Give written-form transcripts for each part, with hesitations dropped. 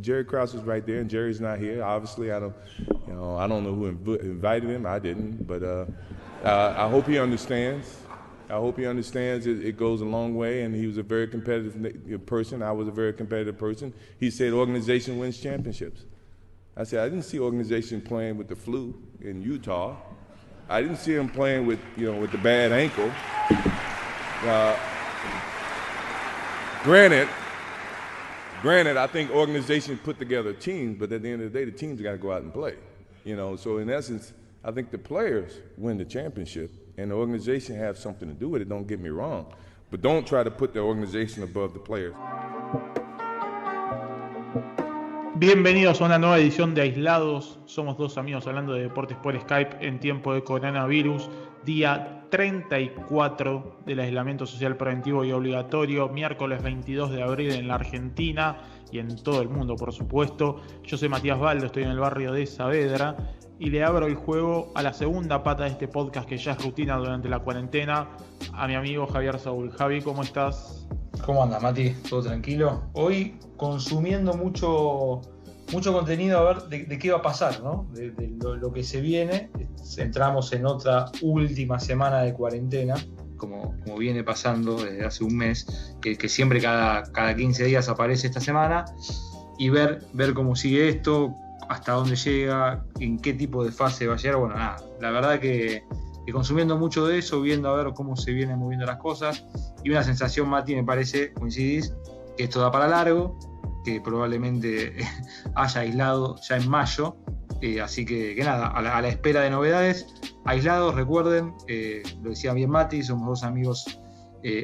Jerry Krause was right there, and Jerry's not here. Obviously, I don't know who invited him. I didn't, but I hope he understands. I hope he understands it goes a long way, and he was a very competitive person. I was a very competitive person. He said organization wins championships. I said, I didn't see organization playing with the flu in Utah. I didn't see him playing with the bad ankle. Granted, I think organizations put together teams, but at the end of the day, the teams got to go out and play. So in essence, I think the players win the championship, and the organization have something to do with it. Don't get me wrong, but don't try to put the organization above the players. Bienvenidos a una nueva edición de Aislados. Somos dos amigos hablando de deportes por Skype en tiempo de coronavirus. Día 34 del aislamiento social preventivo y obligatorio. Miércoles 22 de abril en la Argentina y en todo el mundo, por supuesto. Yo soy Matías Baldo, estoy en el barrio de Saavedra y le abro el juego a la segunda pata de este podcast que ya es rutina durante la cuarentena, a mi amigo Javier Saúl. Javi, ¿cómo estás? ¿Cómo andas, Mati? ¿Todo tranquilo? Hoy consumiendo mucho contenido a ver de qué va a pasar, ¿no? De lo que se viene. Entramos en otra última semana de cuarentena, como viene pasando desde hace un mes, que siempre cada 15 días aparece esta semana, y ver cómo sigue esto, hasta dónde llega, en qué tipo de fase va a llegar. Bueno, nada, la verdad que consumiendo mucho de eso, viendo a ver cómo se vienen moviendo las cosas, y una sensación, Mati, me parece, coincidís, que esto da para largo, que probablemente haya aislado ya en mayo, así que nada, a la espera de novedades. Aislados, recuerden, lo decía bien Mati, somos dos amigos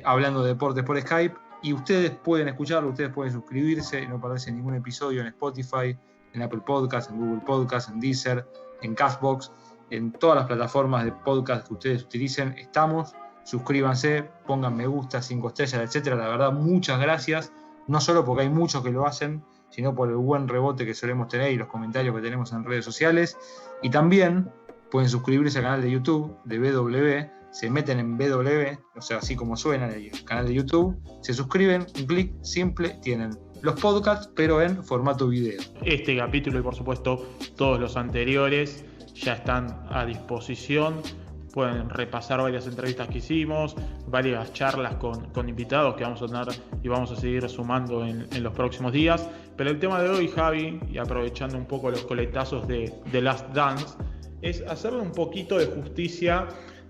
hablando de deportes por Skype, y ustedes pueden escucharlo, ustedes pueden suscribirse y no perderse ningún episodio en Spotify, en Apple Podcasts, en Google Podcasts, en Deezer, en Castbox, en todas las plataformas de podcast que ustedes utilicen. Estamos, suscríbanse, pongan me gusta, 5 estrellas, etcétera. La verdad, muchas gracias, no solo porque hay muchos que lo hacen, sino por el buen rebote que solemos tener y los comentarios que tenemos en redes sociales. Y también pueden suscribirse al canal de YouTube de BW, se meten en BW, o sea, así como suena en el canal de YouTube, se suscriben, un clic simple, tienen los podcasts, pero en formato video. Este capítulo y por supuesto todos los anteriores ya están a disposición. Pueden repasar varias entrevistas que hicimos, varias charlas con invitados que vamos a tener y vamos a seguir sumando en los próximos días. Pero el tema de hoy, Javi, y aprovechando un poco los coletazos de The Last Dance, es hacerle un poquito de justicia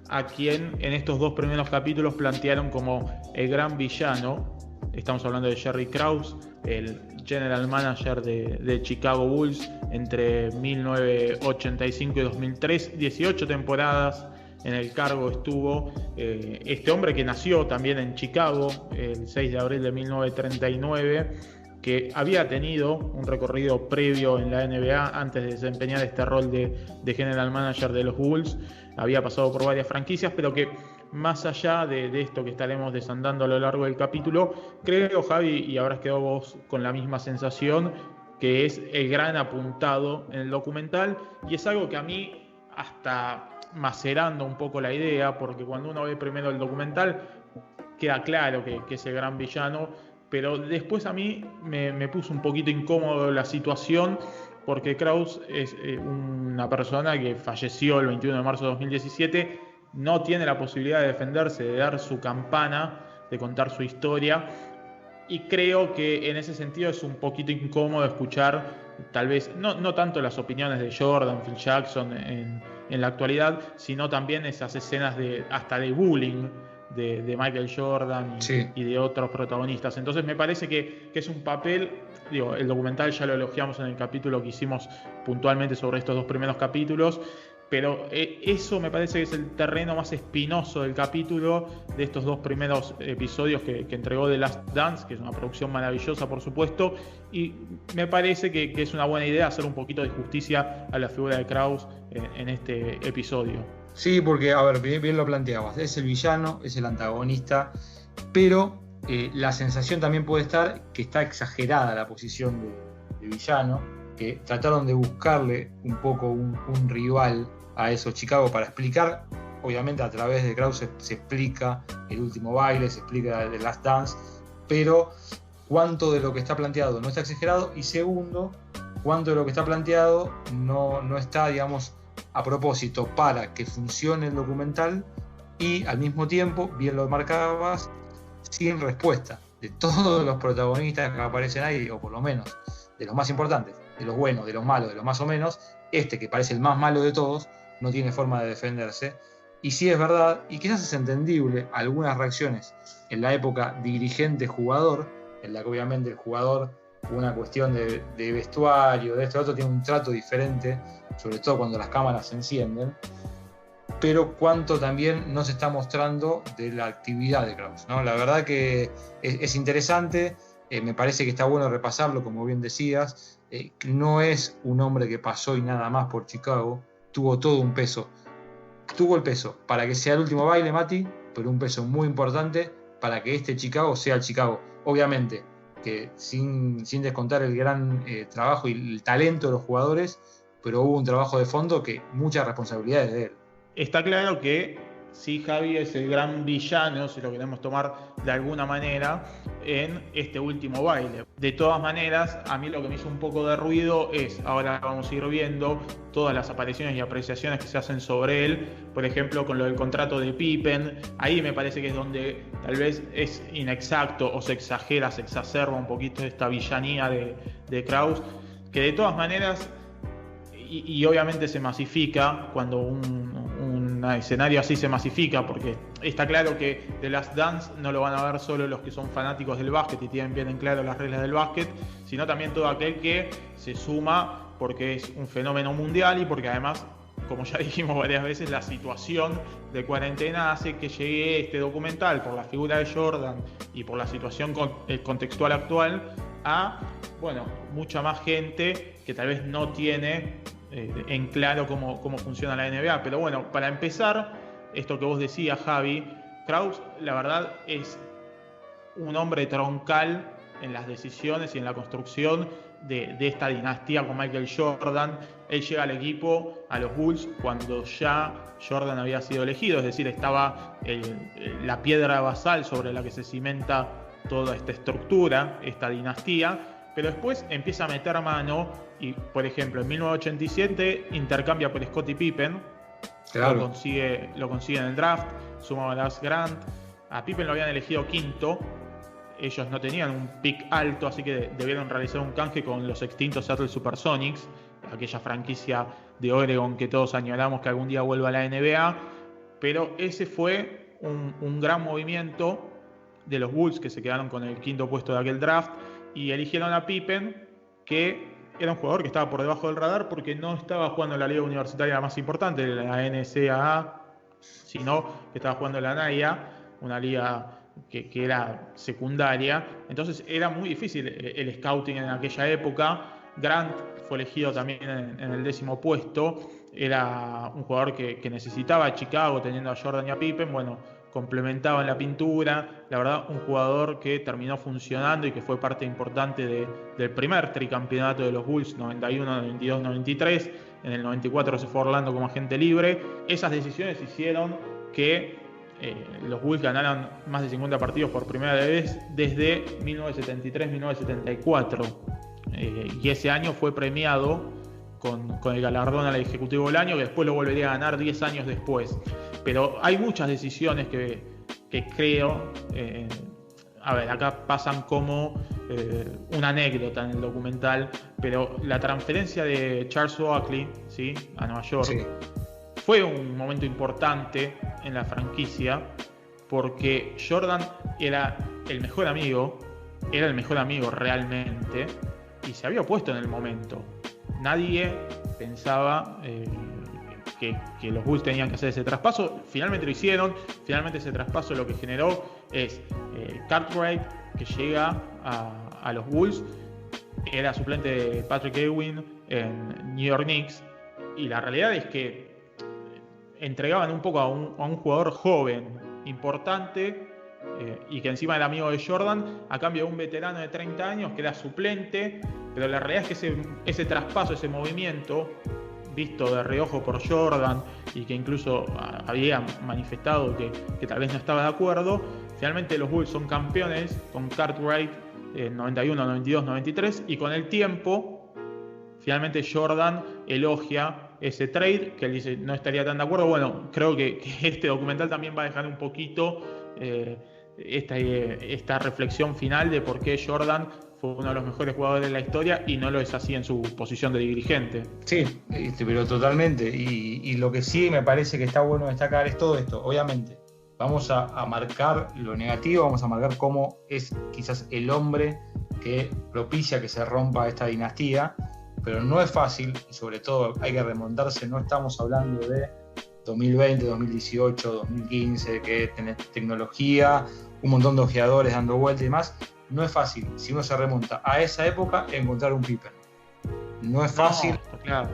a quien en estos dos primeros capítulos plantearon como el gran villano. Estamos hablando de Jerry Krause, el general manager de Chicago Bulls entre 1985 y 2003, 18 temporadas en el cargo estuvo. Este hombre que nació también en Chicago el 6 de abril de 1939, que había tenido un recorrido previo en la NBA antes de desempeñar este rol de general manager de los Bulls. Había pasado por varias franquicias, pero que más allá de esto que estaremos desandando a lo largo del capítulo, creo, Javi, y habrás quedado vos con la misma sensación, que es el gran apuntado en el documental, y es algo que a mí, hasta macerando un poco la idea, porque cuando uno ve primero el documental queda claro que es el gran villano, pero después a mí me puso un poquito incómodo la situación, porque Krause es una persona que falleció el 21 de marzo de 2017, no tiene la posibilidad de defenderse, de dar su campana, de contar su historia, y creo que en ese sentido es un poquito incómodo escuchar tal vez no tanto las opiniones de Jordan, Phil Jackson en la actualidad, sino también esas escenas hasta de bullying de Michael Jordan y de otros protagonistas. Entonces me parece que es un papel, el documental ya lo elogiamos en el capítulo que hicimos puntualmente sobre estos dos primeros capítulos, pero eso me parece que es el terreno más espinoso del capítulo, de estos dos primeros episodios que entregó The Last Dance, que es una producción maravillosa, por supuesto, y me parece que es una buena idea hacer un poquito de justicia a la figura de Krause en este episodio. Sí, porque, a ver, bien lo planteabas, es el villano, es el antagonista, pero la sensación también puede estar que está exagerada la posición de villano, que trataron de buscarle un poco un rival a eso Chicago para explicar, obviamente a través de Krause se explica el último baile, se explica The Last Dance, pero cuánto de lo que está planteado no está exagerado, y segundo, cuánto de lo que está planteado no está, digamos, a propósito para que funcione el documental y al mismo tiempo, bien lo marcabas, sin respuesta de todos los protagonistas que aparecen ahí, o por lo menos de los más importantes, de los buenos, de los malos, de los más o menos. Que parece el más malo de todos, no tiene forma de defenderse. Y sí es verdad, y quizás es entendible, algunas reacciones en la época dirigente-jugador, en la que obviamente el jugador, una cuestión de vestuario, de esto, de otro, tiene un trato diferente, sobre todo cuando las cámaras se encienden, pero cuánto también nos está mostrando de la actividad de Krause, ¿no? La verdad que es interesante, me parece que está bueno repasarlo, como bien decías. No es un hombre que pasó y nada más por Chicago, tuvo todo un peso. Tuvo el peso para que sea el último baile, Mati, pero un peso muy importante para que este Chicago sea el Chicago. Obviamente, que sin descontar el gran trabajo y el talento de los jugadores, pero hubo un trabajo de fondo que muchas responsabilidades de él. Está claro que sí, Javi es el gran villano, si lo queremos tomar de alguna manera, en este último baile. De todas maneras, a mí lo que me hizo un poco de ruido es, ahora vamos a ir viendo todas las apariciones y apreciaciones que se hacen sobre él, por ejemplo, con lo del contrato de Pippen. Ahí me parece que es donde tal vez es inexacto o se exagera, se exacerba un poquito esta villanía de Krause, que de todas maneras, y obviamente se masifica cuando un escenario así se masifica, porque está claro que The Last Dance no lo van a ver solo los que son fanáticos del básquet y tienen bien en claro las reglas del básquet, sino también todo aquel que se suma porque es un fenómeno mundial y porque además, como ya dijimos varias veces, la situación de cuarentena hace que llegue este documental por la figura de Jordan y por la situación contextual actual a, bueno, mucha más gente que tal vez no tiene en claro cómo funciona la NBA. Pero bueno, para empezar, esto que vos decías, Javi, Krause, la verdad, es un hombre troncal en las decisiones y en la construcción de esta dinastía con Michael Jordan. Él llega al equipo, a los Bulls, cuando ya Jordan había sido elegido, es decir, estaba la piedra basal sobre la que se cimenta toda esta estructura, esta dinastía, pero después empieza a meter mano y, por ejemplo, en 1987 intercambia por Scottie Pippen, claro. lo consigue en el draft, suma a Dallas Grant. A Pippen lo habían elegido quinto, ellos no tenían un pick alto, así que debieron realizar un canje con los extintos Seattle Supersonics, aquella franquicia de Oregon que todos añoramos que algún día vuelva a la NBA, pero ese fue un gran movimiento de los Bulls, que se quedaron con el quinto puesto de aquel draft y eligieron a Pippen, que era un jugador que estaba por debajo del radar porque no estaba jugando en la liga universitaria más importante, la NCAA, sino que estaba jugando en la NAIA, una liga que era secundaria. Entonces era muy difícil el scouting en aquella época. Grant fue elegido también en el 10º puesto. Era un jugador que necesitaba a Chicago, teniendo a Jordan y a Pippen. Bueno, complementaba en la pintura. La verdad, un jugador que terminó funcionando y que fue parte importante del primer tricampeonato de los Bulls, 91, 92, 93. En el 94 se fue a Orlando como agente libre. Esas decisiones hicieron que los Bulls ganaran más de 50 partidos por primera vez desde 1973-1974. Y ese año fue premiado con el galardón al Ejecutivo del Año, que después lo volvería a ganar 10 años después. Pero hay muchas decisiones que creo, a ver, acá pasan como una anécdota en el documental, pero la transferencia de Charles Oakley, ¿sí?, a Nueva York, sí, fue un momento importante en la franquicia porque Jordan era el mejor amigo realmente y se había opuesto en el momento. Nadie pensaba que los Bulls tenían que hacer ese traspaso. Finalmente lo hicieron. Finalmente ese traspaso lo que generó es Cartwright, que llega a los Bulls. Era suplente de Patrick Ewing en New York Knicks. Y la realidad es que entregaban un poco a un jugador joven, importante, y que encima era amigo de Jordan, a cambio de un veterano de 30 años que era suplente. Pero la realidad es que ese traspaso, ese movimiento, visto de reojo por Jordan y que incluso había manifestado que tal vez no estaba de acuerdo, finalmente los Bulls son campeones con Cartwright 91, 92, 93, y con el tiempo, finalmente Jordan elogia ese trade, que él dice no estaría tan de acuerdo. Bueno, creo que este documental también va a dejar un poquito esta reflexión final de por qué Jordan fue uno de los mejores jugadores de la historia y no lo es así en su posición de dirigente. Sí, pero totalmente. Y lo que sí me parece que está bueno destacar es todo esto. Obviamente, vamos a marcar lo negativo, vamos a marcar cómo es quizás el hombre que propicia que se rompa esta dinastía, pero no es fácil, y sobre todo hay que remontarse, no estamos hablando de 2020, 2018, 2015, que tenés tecnología, un montón de ojeadores dando vueltas y demás. No es fácil, si uno se remonta a esa época, encontrar un Pippen. No es fácil. No, claro.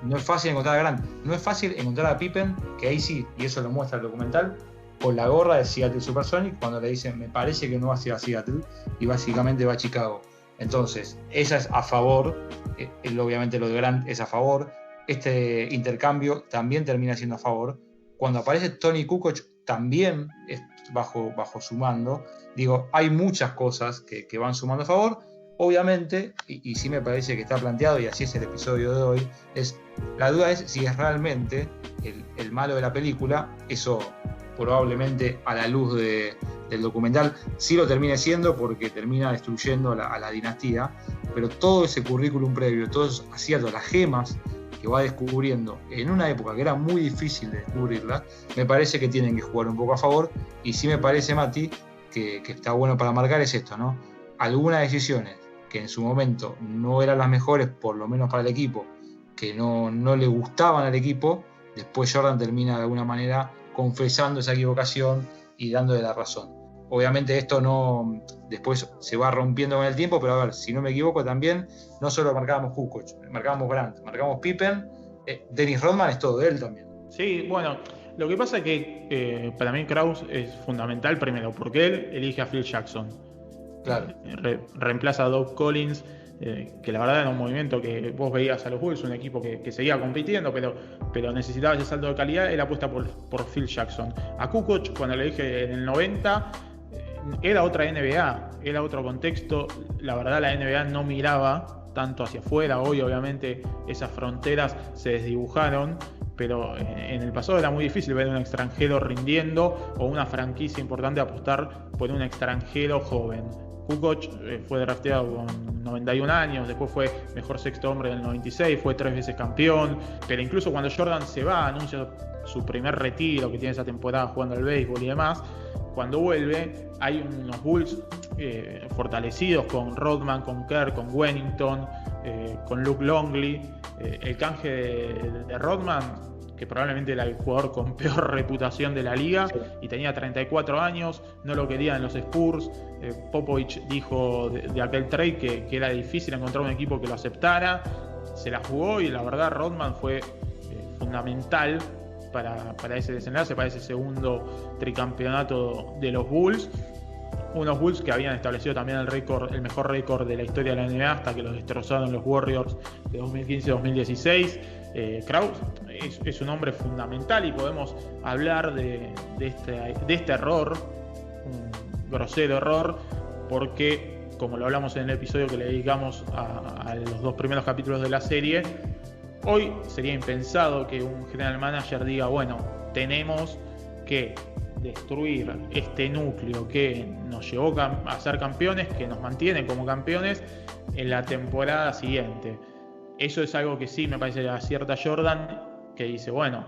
No es fácil encontrar a Grant. No es fácil encontrar a Pippen, que ahí sí, y eso lo muestra el documental, con la gorra de Seattle Supersonics, cuando le dicen, me parece que no va a ser a Seattle, y básicamente va a Chicago. Entonces, esa es a favor, obviamente lo de Grant es a favor, este intercambio también termina siendo a favor. Cuando aparece Tony Kukoc, también es bajo su mando. Digo, hay muchas cosas que van sumando a favor. Obviamente, y sí me parece que está planteado, y así es el episodio de hoy, la duda es si es realmente el malo de la película. Eso probablemente a la luz del documental sí lo termine siendo, porque termina destruyendo a la dinastía, pero todo ese currículum previo, todos esos aciertos, las gemas que va descubriendo en una época que era muy difícil de descubrirlas, me parece que tienen que jugar un poco a favor. Y sí me parece, Mati, que está bueno para marcar es esto, ¿no? Algunas decisiones que en su momento no eran las mejores, por lo menos para el equipo, que no le gustaban al equipo, después Jordan termina de alguna manera confesando esa equivocación y dándole la razón. Obviamente esto no después se va rompiendo con el tiempo, pero a ver, si no me equivoco también, no solo marcábamos Kukoc, marcábamos Grant, marcábamos Pippen, Dennis Rodman es todo de él también. Sí, bueno, lo que pasa es que para mí Krause es fundamental primero, porque él elige a Phil Jackson. Claro. Reemplaza a Doug Collins, que la verdad era un movimiento que vos veías a los Bulls, un equipo que seguía compitiendo, pero necesitaba ese salto de calidad. Él apuesta por Phil Jackson. A Kukoc, cuando le dije en el 90, era otra NBA, era otro contexto. La verdad, la NBA no miraba tanto hacia afuera. Hoy, obviamente, esas fronteras se desdibujaron, pero en el pasado era muy difícil ver a un extranjero rindiendo o una franquicia importante apostar por un extranjero joven. Kukoc fue drafteado con 91 años, después fue mejor sexto hombre en el 96, fue 3 veces campeón, pero incluso cuando Jordan se va, anuncia su primer retiro, que tiene esa temporada jugando al béisbol y demás. Cuando vuelve, hay unos Bulls fortalecidos con Rodman, con Kerr, con Wennington, con Luke Longley. El canje de Rodman, que probablemente era el jugador con peor reputación de la liga, y tenía 34 años, no lo querían los Spurs. Popovich dijo de aquel trade que era difícil encontrar un equipo que lo aceptara. Se la jugó y la verdad Rodman fue fundamental para ese desenlace, para ese segundo tricampeonato de los Bulls. Unos Bulls que habían establecido también el mejor récord de la historia de la NBA hasta que los destrozaron los Warriors de 2015-2016. Krause es un hombre fundamental y podemos hablar de este error, un grosero error, porque como lo hablamos en el episodio que le dedicamos a los 2 primeros capítulos de la serie, hoy sería impensado que un general manager diga, bueno, tenemos que destruir este núcleo que nos llevó a ser campeones, que nos mantiene como campeones en la temporada siguiente. Eso es algo que sí me parece que acierta Jordan, que dice, bueno,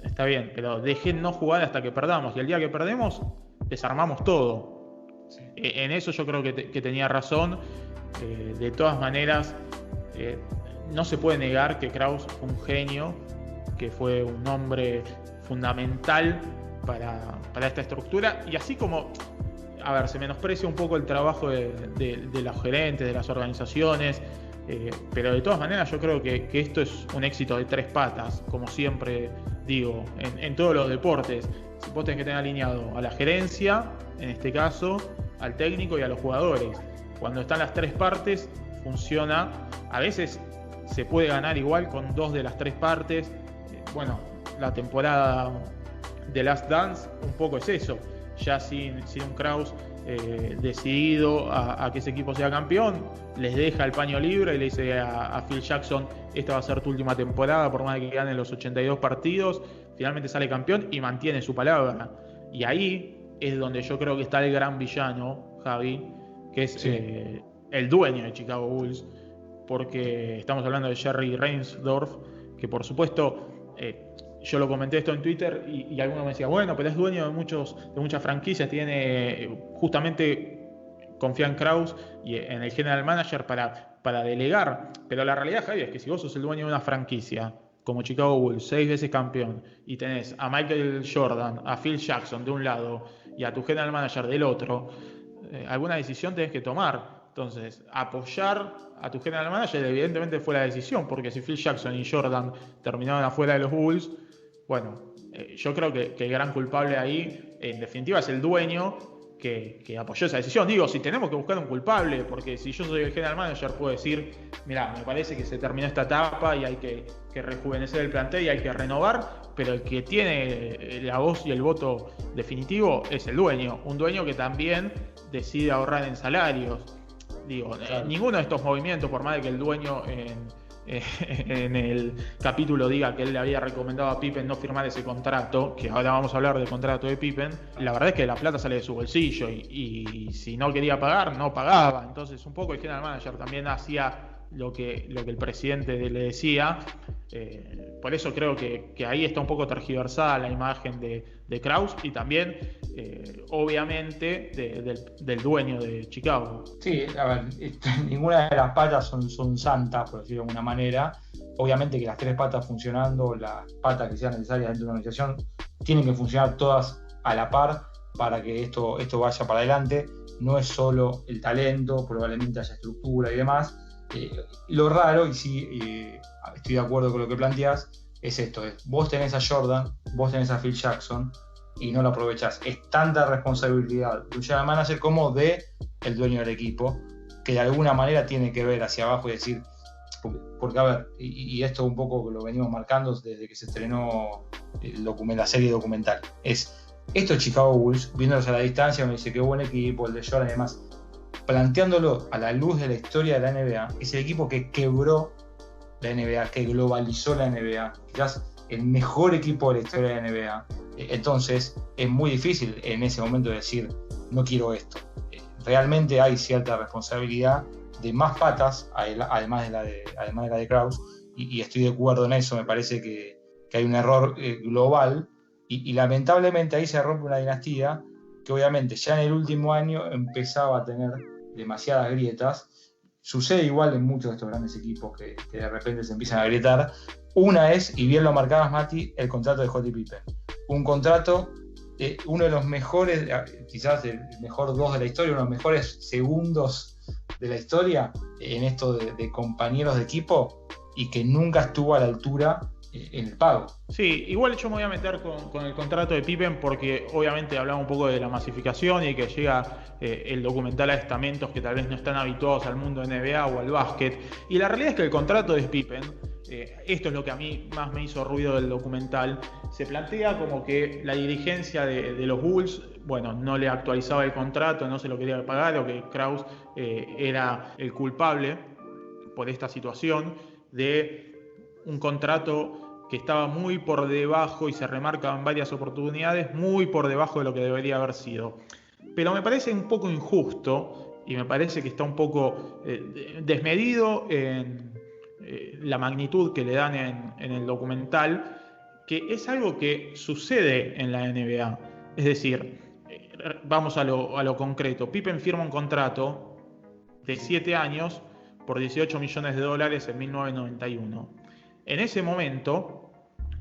está bien, pero déjennos jugar hasta que perdamos, y el día que perdemos desarmamos todo. Sí. En eso yo creo que tenía razón. De todas maneras, no se puede negar que Krause fue un genio, que fue un hombre fundamental para esta estructura, y así como, a ver, se menosprecia un poco el trabajo de los gerentes, de las organizaciones, pero de todas maneras yo creo que esto es un éxito de 3 patas, como siempre digo, en todos los deportes. Vos tenés que tener alineado a la gerencia, en este caso, al técnico y a los jugadores. Cuando están las 3 partes, funciona. A veces se puede ganar igual con 2 de las 3 partes. Bueno, la temporada de Last Dance un poco es eso. Ya sin un Krause decidido a que ese equipo sea campeón, les deja el paño libre y le dice a Phil Jackson: esta va a ser tu última temporada, por más de que ganen los 82 partidos. Finalmente sale campeón y mantiene su palabra. Y ahí es donde yo creo que está el gran villano, Javi, que es el dueño de Chicago Bulls, porque estamos hablando de Jerry Reinsdorf, que por supuesto, yo lo comenté esto en Twitter y alguno me decía: bueno, pero es dueño de muchas franquicias, tiene justamente, confía en Krause y en el general manager para delegar. Pero la realidad, Javi, es que si vos sos el dueño de una franquicia como Chicago Bulls, 6 veces campeón, y tenés a Michael Jordan, a Phil Jackson de un lado y a tu general manager del otro, alguna decisión tenés que tomar. Entonces, apoyar a tu general manager evidentemente fue la decisión, porque si Phil Jackson y Jordan terminaban afuera de los Bulls, bueno, yo creo que el gran culpable ahí, en definitiva, es el dueño que apoyó esa decisión. Digo, si tenemos que buscar un culpable, porque si yo soy el general manager, puedo decir: mirá, me parece que se terminó esta etapa y hay que rejuvenecer el plantel y hay que renovar, pero el que tiene la voz y el voto definitivo es el dueño. Un dueño que también decide ahorrar en salarios. Digo, claro, ninguno de estos movimientos, por más de que el dueño en el capítulo diga que él le había recomendado a Pippen no firmar ese contrato, que ahora vamos a hablar del contrato de Pippen, la verdad es que la plata sale de su bolsillo y si no quería pagar, no pagaba. Entonces un poco el general manager también hacía lo que el presidente le decía. Por eso creo que ahí está un poco tergiversada la imagen de Krause y también obviamente del dueño de Chicago. Sí, a ver, ninguna de las patas son santas, por decirlo de alguna manera. Obviamente que las 3 patas funcionando, las patas que sean necesarias dentro de una organización, tienen que funcionar todas a la par para que esto vaya para adelante. No es solo el talento, probablemente haya estructura y demás. Lo raro, y sí, estoy de acuerdo con lo que planteás, es esto: vos tenés a Jordan, vos tenés a Phil Jackson y no lo aprovechás. Es tanta responsabilidad de un general manager como de el dueño del equipo, que de alguna manera tiene que ver hacia abajo y decir, porque a ver, y esto un poco lo venimos marcando desde que se estrenó la serie documental, estos Chicago Bulls, viéndolos a la distancia, uno dice qué buen equipo, el de Jordan y demás. Planteándolo a la luz de la historia de la NBA, es el equipo que quebró la NBA, que globalizó la NBA, quizás el mejor equipo de la historia de la NBA. Entonces es muy difícil en ese momento decir no quiero esto. Realmente hay cierta responsabilidad de más patas, además de la de Krause, y estoy de acuerdo en eso. Me parece que hay un error global y lamentablemente ahí se rompe una dinastía que obviamente ya en el último año empezaba a tener demasiadas grietas. Sucede igual en muchos de estos grandes equipos que de repente se empiezan a agrietar. Una es, y bien lo marcabas, Mati, el contrato de Scottie Pippen. Un contrato, uno de los mejores, quizás el mejor 2 de la historia, uno de los mejores segundos de la historia en esto de compañeros de equipo, y que nunca estuvo a la altura en el pago. Sí, igual yo me voy a meter con el contrato de Pippen porque obviamente hablamos un poco de la masificación y que llega el documental a estamentos que tal vez no están habituados al mundo de NBA o al básquet. Y la realidad es que el contrato de Pippen, esto es lo que a mí más me hizo ruido del documental, se plantea como que la dirigencia de los Bulls, bueno, no le actualizaba el contrato, no se lo quería pagar, o que Krause era el culpable por esta situación de un contrato que estaba muy por debajo, y se remarca en varias oportunidades, muy por debajo de lo que debería haber sido. Pero me parece un poco injusto y me parece que está un poco desmedido en la magnitud que le dan en el documental, que es algo que sucede en la NBA. Es decir, vamos a lo concreto. Pippen firma un contrato de 7 años por $18 millones en 1991. En ese momento,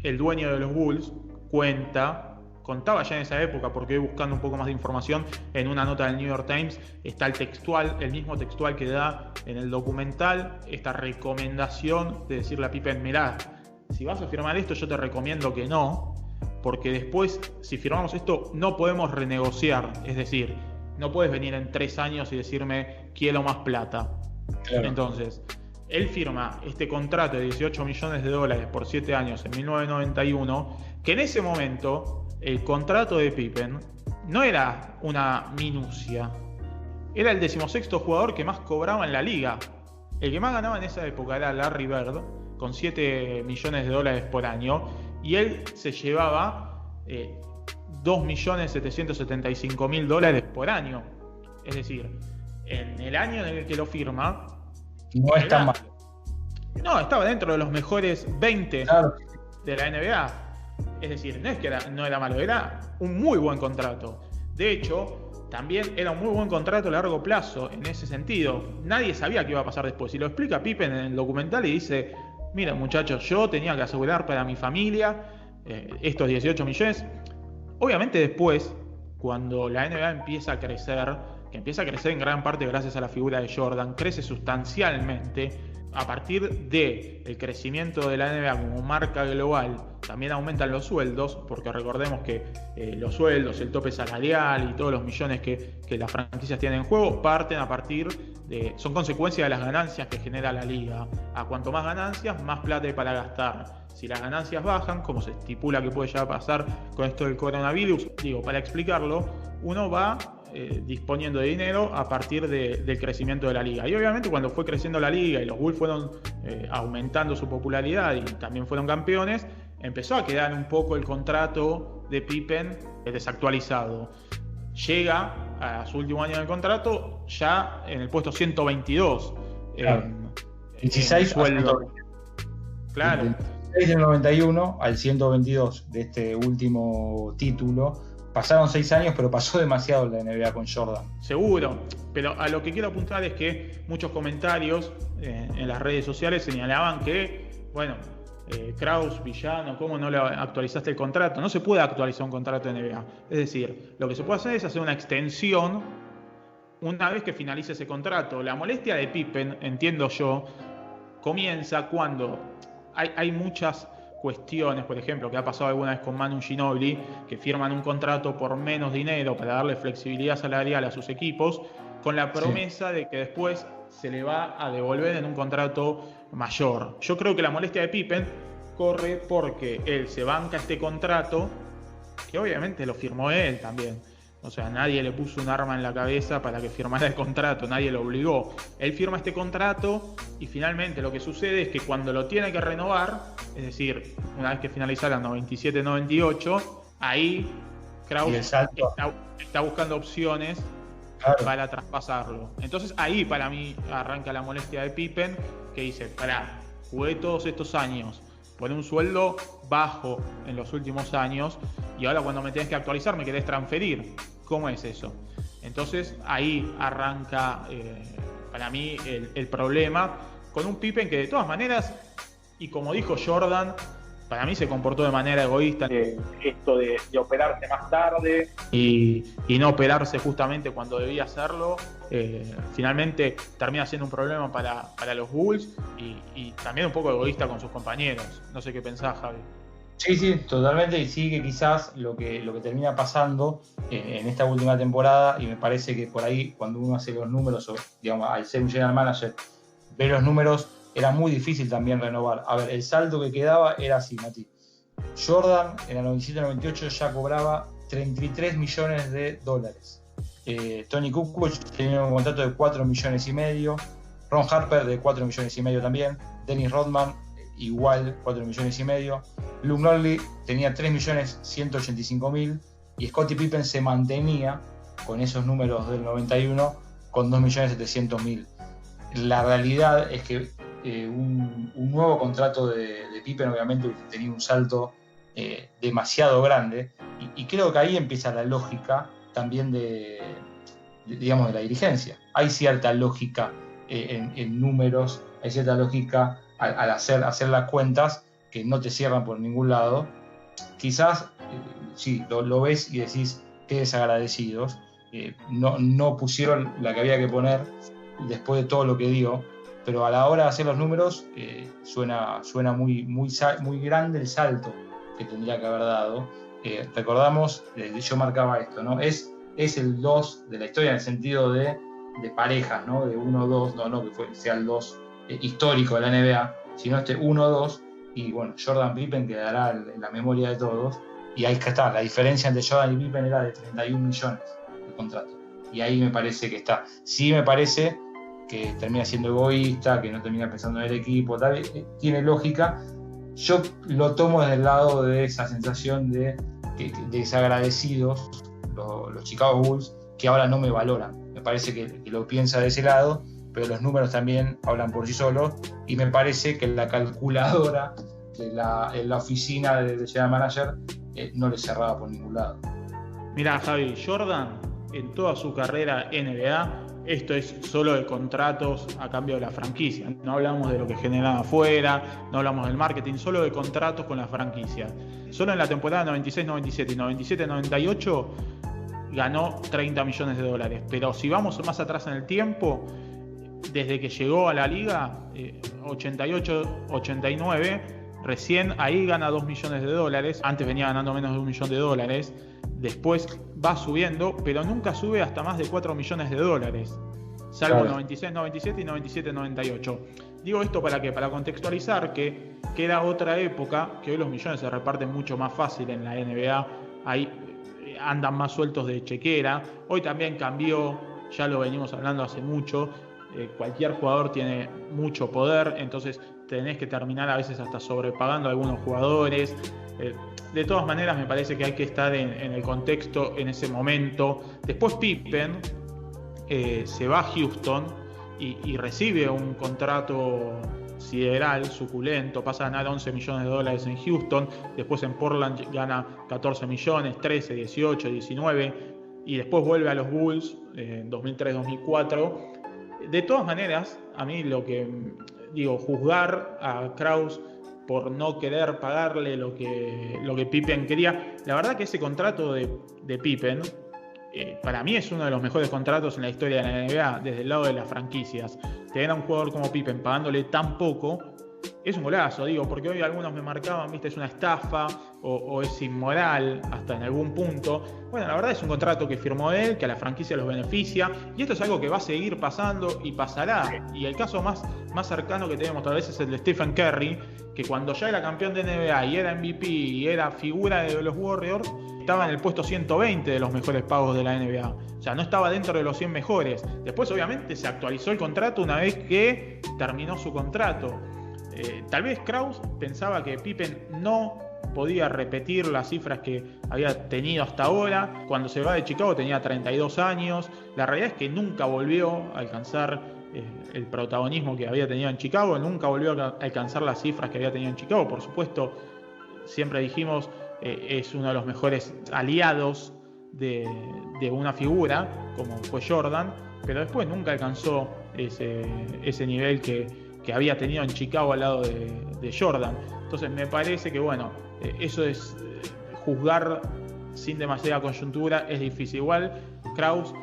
el dueño de los Bulls contaba ya en esa época, porque voy buscando un poco más de información, en una nota del New York Times está el mismo textual que da en el documental, esta recomendación de decirle a Pippen: mirá, si vas a firmar esto, yo te recomiendo que no, porque después, si firmamos esto, no podemos renegociar. Es decir, no puedes venir en 3 años y decirme quiero más plata. Claro. Entonces, él firma este contrato de $18 millones por 7 años en 1991, que en ese momento el contrato de Pippen no era una minucia. Era el 16º jugador que más cobraba en la liga. El que más ganaba en esa época era Larry Bird, con $7 millones por año. Y él se llevaba $2.775.000 por año. Es decir, en el año en el que lo firma... No es tan malo. No, estaba dentro de los mejores 20 Claro. de la NBA. Es decir, no es que no era malo, era un muy buen contrato. De hecho, también era un muy buen contrato a largo plazo en ese sentido. Nadie sabía qué iba a pasar después. Y lo explica Pippen en el documental y dice: miren, muchachos, yo tenía que asegurar para mi familia estos 18 millones. Obviamente después, cuando la NBA empieza a crecer, que empieza a crecer en gran parte gracias a la figura de Jordan, crece sustancialmente. A partir del crecimiento de la NBA como marca global, también aumentan los sueldos, porque recordemos que los sueldos, el tope salarial y todos los millones que las franquicias tienen en juego parten a partir de... son consecuencia de las ganancias que genera la liga. A cuanto más ganancias, más plata hay para gastar. Si las ganancias bajan, como se estipula que puede llegar a pasar con esto del coronavirus, para explicarlo, uno va disponiendo de dinero a partir del crecimiento de la liga. Y obviamente cuando fue creciendo la liga y los Bulls fueron aumentando su popularidad y también fueron campeones, empezó a quedar un poco el contrato de Pippen desactualizado. Llega a su último año del contrato ya en el puesto 122. Claro. 16 sueldo. Claro. Del 16 del 91 al 122 de este último título. Pasaron 6 años, pero pasó demasiado la NBA con Jordan. Seguro, pero a lo que quiero apuntar es que muchos comentarios en las redes sociales señalaban que, Krause, villano, ¿cómo no le actualizaste el contrato? No se puede actualizar un contrato de NBA. Es decir, lo que se puede hacer es hacer una extensión una vez que finalice ese contrato. La molestia de Pippen, entiendo yo, comienza cuando hay muchas cuestiones, por ejemplo, que ha pasado alguna vez con Manu Ginobili, que firman un contrato por menos dinero para darle flexibilidad salarial a sus equipos, con la promesa de que después se le va a devolver en un contrato mayor. Yo creo que la molestia de Pippen corre porque él se banca este contrato, que obviamente lo firmó él también. O sea, nadie le puso un arma en la cabeza para que firmara el contrato, nadie lo obligó. Él firma este contrato y finalmente lo que sucede es que cuando lo tiene que renovar, es decir, una vez que finaliza la 97-98, ahí Krause está buscando opciones para traspasarlo. Entonces ahí para mí arranca la molestia de Pippen, que dice: jugué todos estos años por un sueldo bajo en los últimos años y ahora cuando me tenés que actualizar me querés transferir. ¿Cómo es eso? Entonces ahí arranca para mí el problema con un Pippen que de todas maneras, y como dijo Jordan, para mí se comportó de manera egoísta. Esto de operarse más tarde y no operarse justamente cuando debía hacerlo, finalmente termina siendo un problema para los Bulls y también un poco egoísta con sus compañeros. No sé qué pensás, Javi. Sí, totalmente, y sí que quizás lo que termina pasando en esta última temporada, y me parece que por ahí cuando uno hace los números, o digamos, al ser un general manager, ve los números, era muy difícil también renovar. A ver, el saldo que quedaba era así, Mati. Jordan en el 97-98 ya cobraba $33 millones. Tony Kukoc tenía un contrato de $4,5 millones. Ron Harper de $4,5 millones también. Dennis Rodman igual, $4,5 millones. Luke Longley tenía $3,185,000 y Scottie Pippen se mantenía con esos números del 91 con $2,700,000. La realidad es que un nuevo contrato de Pippen obviamente tenía un salto demasiado grande y creo que ahí empieza la lógica también de la dirigencia. Hay cierta lógica en números, hay cierta lógica al hacer las cuentas que no te cierran por ningún lado. Quizás sí, lo ves y decís qué desagradecidos, no pusieron la que había que poner después de todo lo que dio, pero a la hora de hacer los números suena muy grande el salto que tendría que haber dado. Recordamos, yo marcaba esto, ¿no? Es el 2 de la historia en el sentido de parejas, ¿no? De 1-2, no que sea el 2 histórico de la NBA, sino este 1-2, y bueno, Jordan Pippen quedará en la memoria de todos. Y ahí está, la diferencia entre Jordan y Pippen era de 31 millones de contrato. Y ahí me parece que está. Sí me parece que termina siendo egoísta, que no termina pensando en el equipo, tal, tiene lógica. Yo lo tomo desde el lado de esa sensación de desagradecidos los Chicago Bulls, que ahora no me valoran. Me parece que lo piensa de ese lado, pero los números también hablan por sí solos, y me parece que la calculadora de la oficina de general manager no le cerraba por ningún lado. Mirá, Javi, Jordan en toda su carrera NBA, esto es solo de contratos a cambio de la franquicia. No hablamos de lo que generan afuera, no hablamos del marketing, solo de contratos con la franquicia. Solo en la temporada 96-97 y 97-98 ganó 30 millones de dólares. Pero si vamos más atrás en el tiempo, desde que llegó a la liga, 88-89, recién ahí gana 2 millones de dólares. Antes venía ganando menos de 1 millón de dólares. Después va subiendo, pero nunca sube hasta más de 4 millones de dólares. Salvo 96-97 y 97-98. Digo esto para contextualizar que era otra época, que hoy los millones se reparten mucho más fácil en la NBA. Ahí andan más sueltos de chequera. Hoy también cambió, ya lo venimos hablando hace mucho. Cualquier jugador tiene mucho poder, entonces tenés que terminar a veces hasta sobrepagando a algunos jugadores. De todas maneras, me parece que hay que estar en el contexto en ese momento. Después Pippen se va a Houston y recibe un contrato sideral, suculento. Pasa a ganar 11 millones de dólares en Houston. Después en Portland gana 14 millones, 13, 18, 19. Y después vuelve a los Bulls en 2003-2004. De todas maneras, a mí lo que digo, juzgar a Krause por no querer pagarle lo que Pippen quería, la verdad que ese contrato de Pippen para mí es uno de los mejores contratos en la historia de la NBA desde el lado de las franquicias. Tener a un jugador como Pippen pagándole tan poco es un golazo, digo, porque hoy algunos me marcaban, viste, es una estafa o es inmoral hasta en algún punto. Bueno, la verdad es un contrato que firmó él, que a la franquicia los beneficia, y esto es algo que va a seguir pasando y pasará. Y el caso más cercano que tenemos tal vez es el de Stephen Curry, que cuando ya era campeón de NBA y era MVP y era figura de los Warriors, estaba en el puesto 120 de los mejores pagos de la NBA. O sea, no estaba dentro de los 100 mejores. Después, obviamente, se actualizó el contrato una vez que terminó su contrato. Tal vez Krause pensaba que Pippen no podía repetir las cifras que había tenido hasta ahora. Cuando se va de Chicago tenía 32 años. La realidad es que nunca volvió a alcanzar el protagonismo que había tenido en Chicago. Nunca volvió a alcanzar las cifras que había tenido en Chicago. Por supuesto, siempre dijimos, es uno de los mejores aliados de una figura como fue Jordan, pero después nunca alcanzó ese nivel que había tenido en Chicago al lado de Jordan. Entonces me parece que bueno, eso es juzgar sin demasiada coyuntura, es difícil. Igual Krause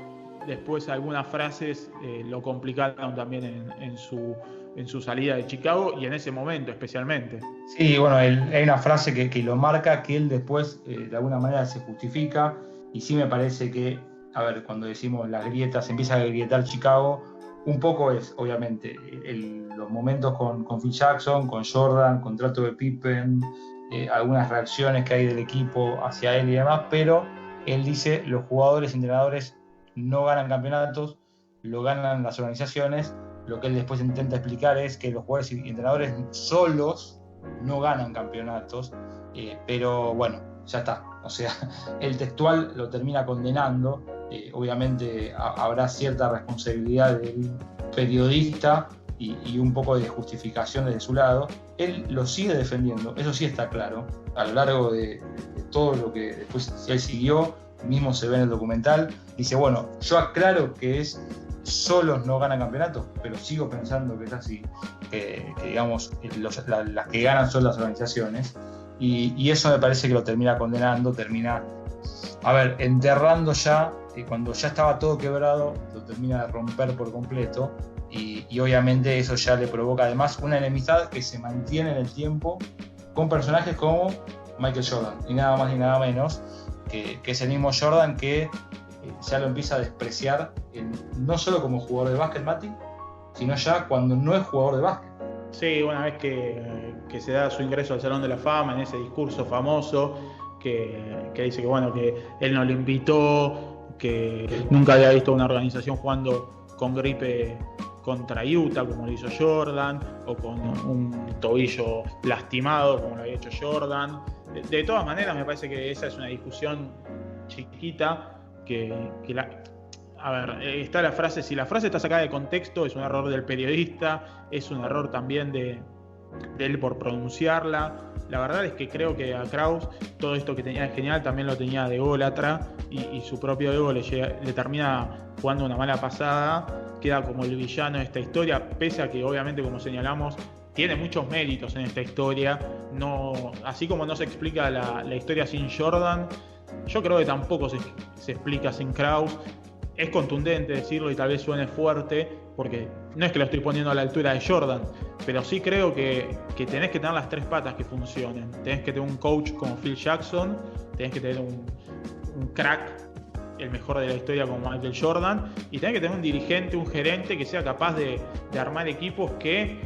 después algunas frases lo complicaron también en su salida de Chicago y en ese momento especialmente. Sí, bueno, hay una frase que lo marca, que él después de alguna manera se justifica, y sí me parece que, a ver, cuando decimos las grietas, empieza a grietar Chicago, un poco es, obviamente, los momentos con Phil Jackson, con Jordan, contrato de Pippen, algunas reacciones que hay del equipo hacia él y demás, pero él dice, los jugadores y entrenadores no ganan campeonatos, lo ganan las organizaciones. Lo que él después intenta explicar es que los jugadores y entrenadores solos no ganan campeonatos, pero bueno, ya está. O sea, el textual lo termina condenando. Obviamente habrá cierta responsabilidad del periodista y un poco de justificación desde su lado. Él lo sigue defendiendo, eso sí está claro, a lo largo de todo lo que después él siguió, mismo se ve en el documental. Dice, bueno, yo aclaro que solos no ganan campeonatos, pero sigo pensando que es así, que digamos, las que ganan son las organizaciones, y eso me parece que lo termina condenando, termina, enterrando ya, cuando ya estaba todo quebrado, lo termina de romper por completo, y obviamente eso ya le provoca además una enemistad que se mantiene en el tiempo con personajes como Michael Jordan, y nada más ni nada menos, que es el mismo Jordan que ya lo empieza a despreciar, no solo como jugador de básquet, Mati, sino ya cuando no es jugador de básquet. Sí, una vez que se da su ingreso al Salón de la Fama, en ese discurso famoso, que dice que bueno, que él no lo invitó, que nunca había visto una organización jugando con gripe contra Utah como lo hizo Jordan, o con un tobillo lastimado como lo había hecho Jordan. De todas maneras me parece que esa es una discusión chiquita a ver, está la frase, si la frase está sacada de contexto es un error del periodista, es un error también de él por pronunciarla. La verdad es que creo que a Krause todo esto que tenía de genial también lo tenía de ególatra, y su propio ego le termina jugando una mala pasada, queda como el villano de esta historia, pese a que obviamente, como señalamos, tiene muchos méritos en esta historia. Así como no se explica la historia sin Jordan, yo creo que tampoco se explica sin Krause. Es contundente decirlo y tal vez suene fuerte, porque no es que lo estoy poniendo a la altura de Jordan, pero sí creo que tenés que tener las tres patas que funcionen. Tenés que tener un coach como Phil Jackson, tenés que tener un crack, el mejor de la historia como Michael Jordan, y tenés que tener un dirigente, un gerente que sea capaz de armar equipos que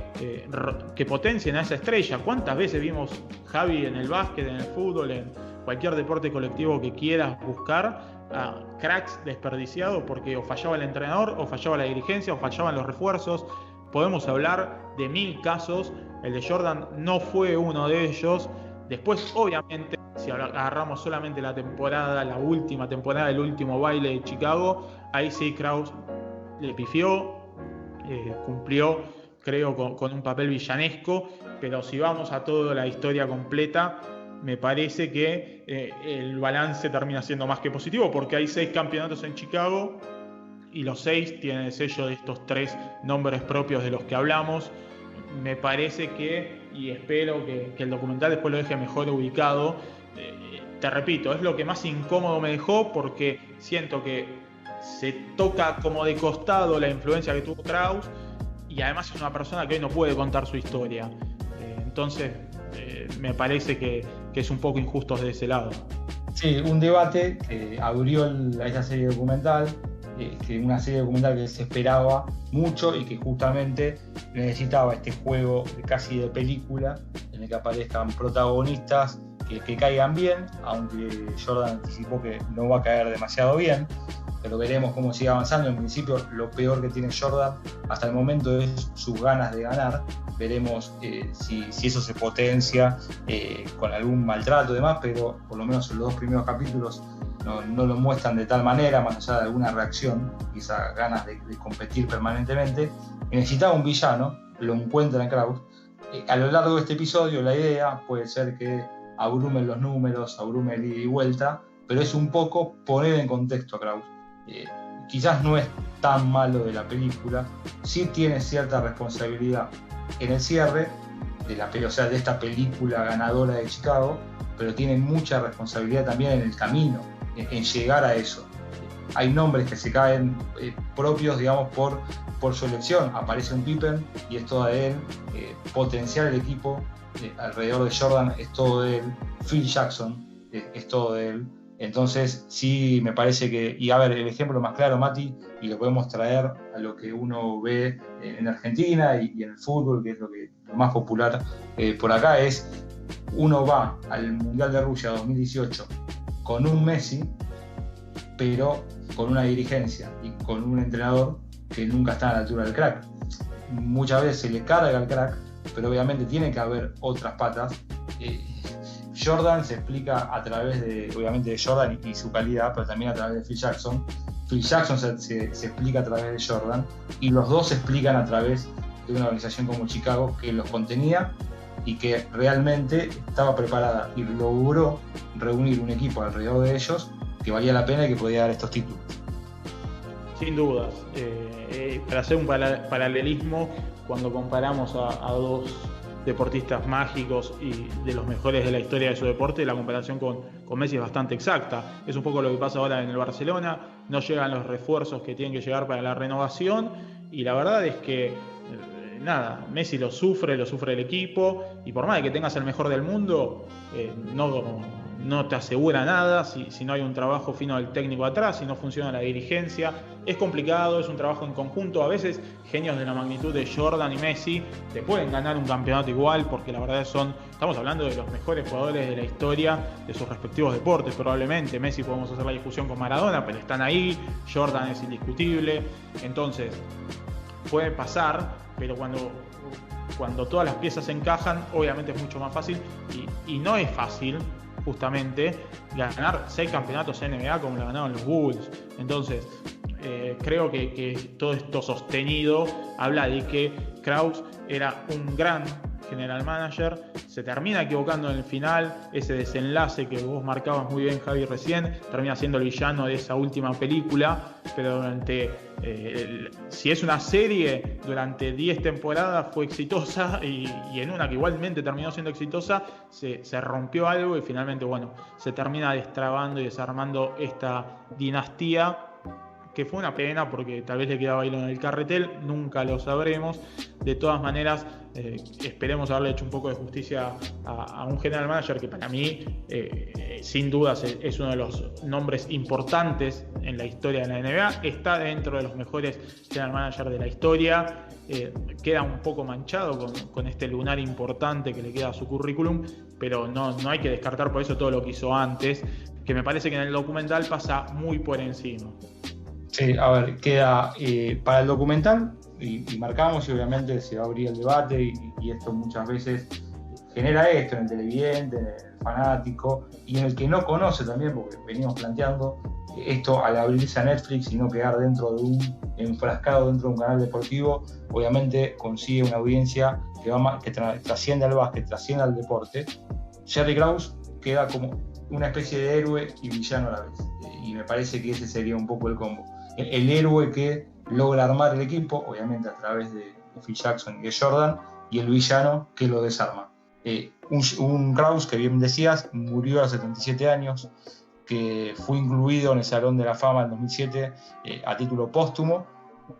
potencien a esa estrella. ¿Cuántas veces vimos, Javi, en el básquet, en el fútbol, en cualquier deporte colectivo que quieras buscar, a cracks desperdiciados porque o fallaba el entrenador, o fallaba la dirigencia, o fallaban los refuerzos? Podemos hablar de 1000 casos, el de Jordan no fue uno de ellos. Después, obviamente, si agarramos solamente la última temporada del último baile de Chicago, ahí sí Krause le pifió, cumplió, creo, con un papel villanesco, pero si vamos a toda la historia completa, me parece que el balance termina siendo más que positivo, porque hay 6 campeonatos en Chicago y los 6 tienen el sello de estos 3 nombres propios de los que hablamos. Me parece y espero que el documental después lo deje mejor ubicado. Te repito, es lo que más incómodo me dejó, porque siento que se toca como de costado la influencia que tuvo Krause, y además es una persona que hoy no puede contar su historia. Entonces me parece que es un poco injusto de ese lado. Sí, un debate que abrió esa serie documental, una serie documental que se esperaba mucho y que justamente necesitaba este juego casi de película, en el que aparezcan protagonistas que caigan bien, aunque Jordan anticipó que no va a caer demasiado bien, pero veremos cómo sigue avanzando. En principio, lo peor que tiene Jordan hasta el momento es sus ganas de ganar. Veremos si eso se potencia con algún maltrato y demás, pero por lo menos en los 2 primeros capítulos no lo muestran de tal manera, más allá de alguna reacción y esas ganas de competir permanentemente. Necesitaba un villano, lo encuentra en Krause. A lo largo de este episodio, la idea puede ser que abrumen los números, abrume el ida y vuelta, pero es un poco poner en contexto a Krause. Quizás no es tan malo de la película, sí tiene cierta responsabilidad en el cierre de esta película ganadora de Chicago, pero tiene mucha responsabilidad también en el camino, en llegar a eso. Hay nombres que se caen propios, digamos, por su elección. Aparece un Pippen y es todo de él. Potenciar el equipo alrededor de Jordan es todo de él. Phil Jackson es todo de él. Entonces sí me parece que, y a ver, el ejemplo más claro, Mati, y lo podemos traer a lo que uno ve en Argentina y en el fútbol, que es lo más popular por acá, es uno va al Mundial de Rusia 2018 con un Messi, pero con una dirigencia y con un entrenador que nunca está a la altura del crack. Muchas veces se le carga al crack, pero obviamente tiene que haber otras patas. Jordan se explica a través obviamente de Jordan y su calidad, pero también a través de Phil Jackson. Phil Jackson se explica a través de Jordan, y los dos se explican a través de una organización como Chicago, que los contenía y que realmente estaba preparada y logró reunir un equipo alrededor de ellos que valía la pena y que podía dar estos títulos. Sin dudas. Para hacer un paralelismo, cuando comparamos a 2 deportistas mágicos y de los mejores de la historia de su deporte, la comparación con Messi es bastante exacta. Es un poco lo que pasa ahora en el Barcelona, no llegan los refuerzos que tienen que llegar para la renovación, y la verdad es que Messi lo sufre el equipo, y por más de que tengas el mejor del mundo, no te asegura nada si no hay un trabajo fino del técnico atrás, si no funciona la dirigencia. Es complicado, es un trabajo en conjunto. A veces genios de la magnitud de Jordan y Messi te pueden ganar un campeonato igual, porque la verdad estamos hablando de los mejores jugadores de la historia de sus respectivos deportes. Probablemente Messi podemos hacer la discusión con Maradona, pero están ahí. Jordan es indiscutible. Entonces puede pasar, pero cuando todas las piezas se encajan, obviamente es mucho más fácil, y no es fácil justamente ganar 6 campeonatos NBA como lo ganaron los Bulls. Entonces creo que todo esto sostenido habla de que Krause era un gran general manager, se termina equivocando en el final. Ese desenlace que vos marcabas muy bien, Javi, recién, termina siendo el villano de esa última película, pero si es una serie, durante 10 temporadas fue exitosa, y en una que igualmente terminó siendo exitosa, se rompió algo y finalmente, se termina destrabando y desarmando esta dinastía, que fue una pena porque tal vez le quedaba hilo en el carretel, nunca lo sabremos. De todas maneras, esperemos haberle hecho un poco de justicia a un general manager que para mí, sin dudas, es uno de los nombres importantes en la historia de la NBA, está dentro de los mejores general managers de la historia. Queda un poco manchado con este lunar importante que le queda a su currículum, pero no hay que descartar por eso todo lo que hizo antes, que me parece que en el documental pasa muy por encima. Sí, a ver, queda para el documental, y marcamos, y obviamente se va a abrir el debate, y esto muchas veces genera esto en el televidente, en el fanático, y en el que no conoce también, porque venimos planteando esto al abrirse a Netflix y no quedar enfrascado dentro de un canal deportivo, obviamente consigue una audiencia que trasciende al básquet, trasciende al deporte. Jerry Krause queda como una especie de héroe y villano a la vez, y me parece que ese sería un poco el combo. El héroe que logra armar el equipo, obviamente a través de Phil Jackson y de Jordan, y el villano que lo desarma. Un Krause que, bien decías, murió a los 77 años, que fue incluido en el Salón de la Fama en 2007 a título póstumo,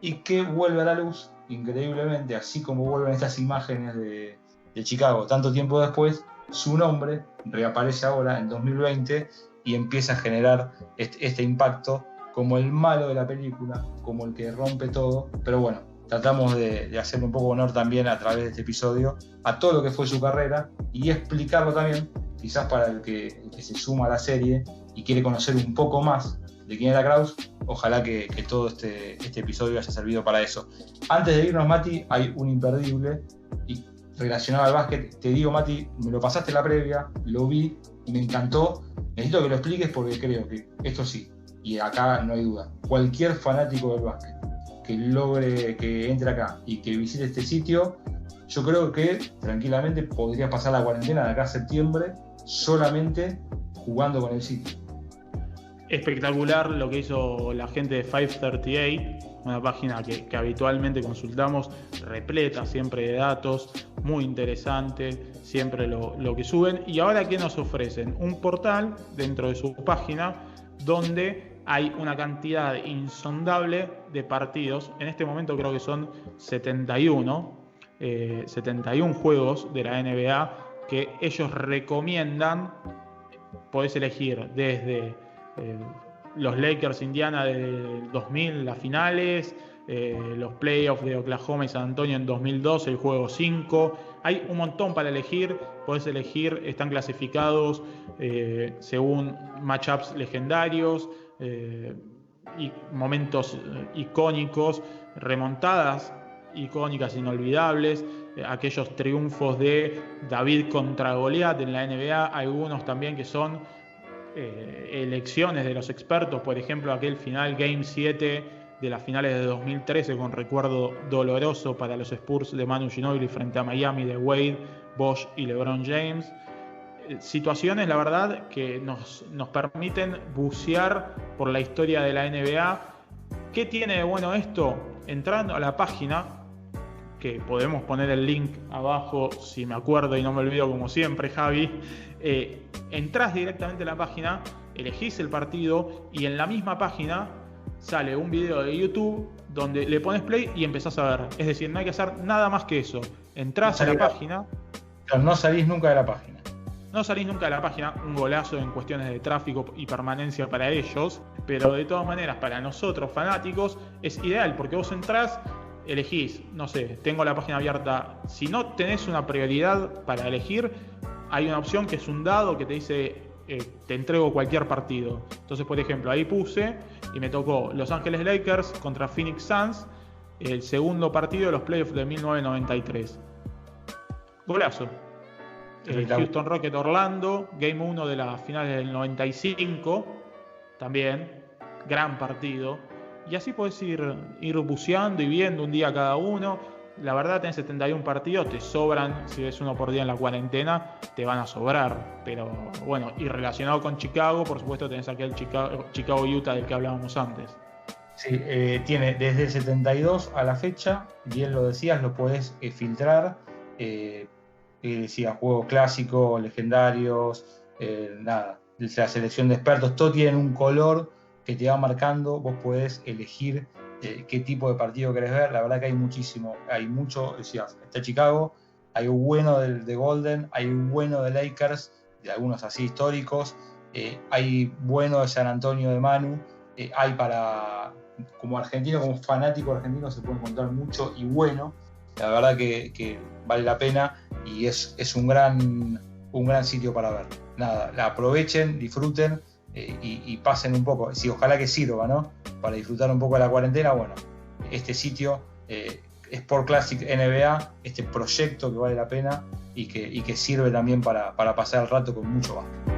y que vuelve a la luz increíblemente, así como vuelven estas imágenes de Chicago tanto tiempo después. Su nombre reaparece ahora en 2020 y empieza a generar este impacto como el malo de la película, como el que rompe todo. Pero bueno, tratamos de hacerle un poco honor también a través de este episodio a todo lo que fue su carrera, y explicarlo también, quizás para el que se suma a la serie y quiere conocer un poco más de quién era Krause. Ojalá que todo este episodio haya servido para eso. Antes de irnos, Mati, hay un imperdible y relacionado al básquet. Te digo, Mati, me lo pasaste la previa, lo vi y me encantó. Necesito que lo expliques porque creo que esto sí, y acá no hay duda, cualquier fanático del básquet que entre acá y que visite este sitio, yo creo que tranquilamente podría pasar la cuarentena de acá a septiembre solamente jugando con el sitio. Espectacular lo que hizo la gente de 538, una página que habitualmente consultamos, repleta siempre de datos, muy interesante siempre lo que suben. Y ahora, ¿qué nos ofrecen? Un portal dentro de su página donde hay una cantidad insondable de partidos. En este momento creo que son 71 juegos de la NBA que ellos recomiendan. Podés elegir desde los Lakers Indiana del 2000, las finales, los playoffs de Oklahoma y San Antonio en 2012, el juego 5. Hay un montón para elegir. Podés elegir, están clasificados según matchups legendarios, y momentos icónicos, remontadas icónicas, inolvidables, aquellos triunfos de David contra Goliat en la NBA, algunos también que son elecciones de los expertos, por ejemplo aquel final Game 7 de las finales de 2013 con recuerdo doloroso para los Spurs de Manu Ginobili frente a Miami de Wade, Bosh y LeBron James. Situaciones, la verdad, que nos permiten bucear por la historia de la NBA. ¿Qué tiene de bueno esto? Entrando a la página, que podemos poner el link abajo si me acuerdo y no me olvido como siempre, Javi, entrás directamente a la página, elegís el partido y en la misma página sale un video de YouTube donde le pones play y empezás a ver. Es decir, no hay que hacer nada más que eso. Entrás a la página. Pero no salís nunca de la página. No salís nunca de la página, un golazo en cuestiones de tráfico y permanencia para ellos, pero de todas maneras para nosotros fanáticos es ideal porque vos entrás, elegís, no sé, tengo la página abierta, si no tenés una prioridad para elegir, hay una opción que es un dado que te dice te entrego cualquier partido. Entonces, por ejemplo, ahí puse y me tocó Los Ángeles Lakers contra Phoenix Suns, el segundo partido de los playoffs de 1993. Golazo. Houston Rockets Orlando, Game 1 de las finales del 95, también, gran partido. Y así podés ir buceando y viendo un día cada uno. La verdad, tenés 71 partidos, te sobran, si ves uno por día en la cuarentena, te van a sobrar. Pero bueno, y relacionado con Chicago, por supuesto tenés aquel Chicago-Utah del que hablábamos antes. Sí, tiene desde el 72 a la fecha, bien lo decías, lo podés filtrar. Decía, juegos clásicos, legendarios, la selección de expertos, todo tiene un color que te va marcando, vos podés elegir qué tipo de partido querés ver. La verdad que hay mucho, decías, está Chicago, hay un bueno de Golden, hay un bueno de Lakers, de algunos así históricos, hay bueno de San Antonio de Manu, hay como argentino, como fanático argentino se puede encontrar mucho y bueno. La verdad que vale la pena y es un gran sitio para ver. Nada, la aprovechen, disfruten y pasen un poco. Sí, ojalá que sirva, ¿no? Para disfrutar un poco de la cuarentena. Bueno, este sitio, Sport Classic NBA, este proyecto que vale la pena y que sirve también para pasar el rato con mucho básquet.